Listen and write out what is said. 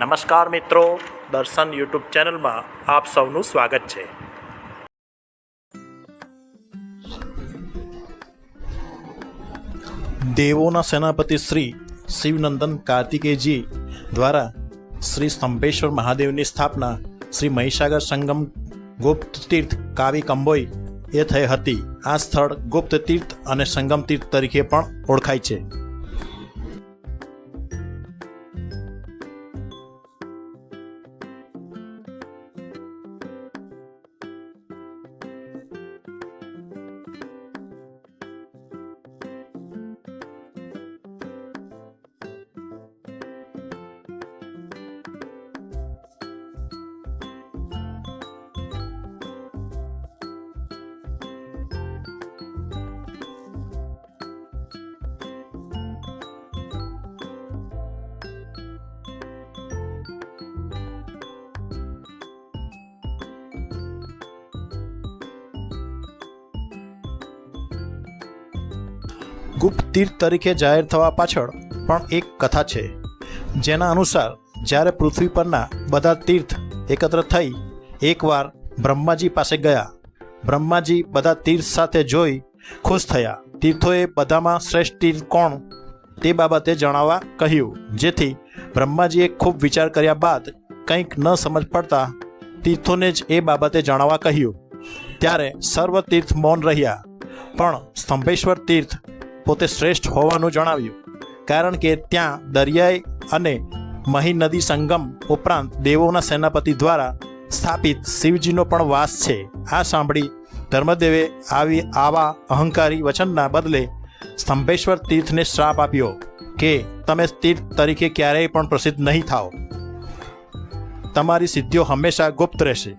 નમસ્કાર મિત્રો, દર્શન યુટ્યુબ ચેનલમાં આપ સૌનું સ્વાગત છે. દેવોના સેનાપતિ શ્રી શિવનંદન કાર્તિકેયજી દ્વારા શ્રી સ્તંભેશ્વર મહાદેવની સ્થાપના શ્રી મહીસાગર સંગમ ગુપ્ત તીર્થ કાવી કંબોઈ એ થઈ હતી. આ સ્થળ ગુપ્ત તીર્થ અને સંગમ તીર્થ તરીકે પણ ઓળખાય છે. ગુપ્ત તીર્થ તરીકે જાહેર થવા પાછળ પણ એક કથા છે, જેના અનુસાર જ્યારે પૃથ્વી પરના બધા તીર્થ એકત્ર થઈ એકવાર બ્રહ્માજી પાસે ગયા. બ્રહ્માજી બધા તીર્થ સાથે જોઈ ખુશ થયા. તીર્થોએ બધામાં શ્રેષ્ઠ તીર્થ કોણ તે બાબતે જણાવવા કહ્યું, જેથી બ્રહ્માજીએ ખૂબ વિચાર કર્યા બાદ કંઈક ન સમજ પડતા તીર્થોને જ એ બાબતે જણાવવા કહ્યું. ત્યારે સર્વ તીર્થ મૌન રહ્યા, પણ સ્તંભેશ્વર તીર્થ પોતે શ્રેષ્ઠ હોવાનું જણાવ્યું, કારણ કે ત્યાં દરિયાઈ અને મહી નદી સંગમ ઉપરાંત દેવોના સેનાપતિ દ્વારા સ્થાપિત શિવજીનો પણ વાસ છે. આ સાંભળી ધર્મદેવે આવા અહંકારી વચનના બદલે સ્તંભેશ્વર તીર્થને શ્રાપ આપ્યો કે તમે તીર્થ તરીકે ક્યારેય પણ પ્રસિદ્ધ નહીં થાઓ. તમારી સિદ્ધિઓ હંમેશા ગુપ્ત રહેશે.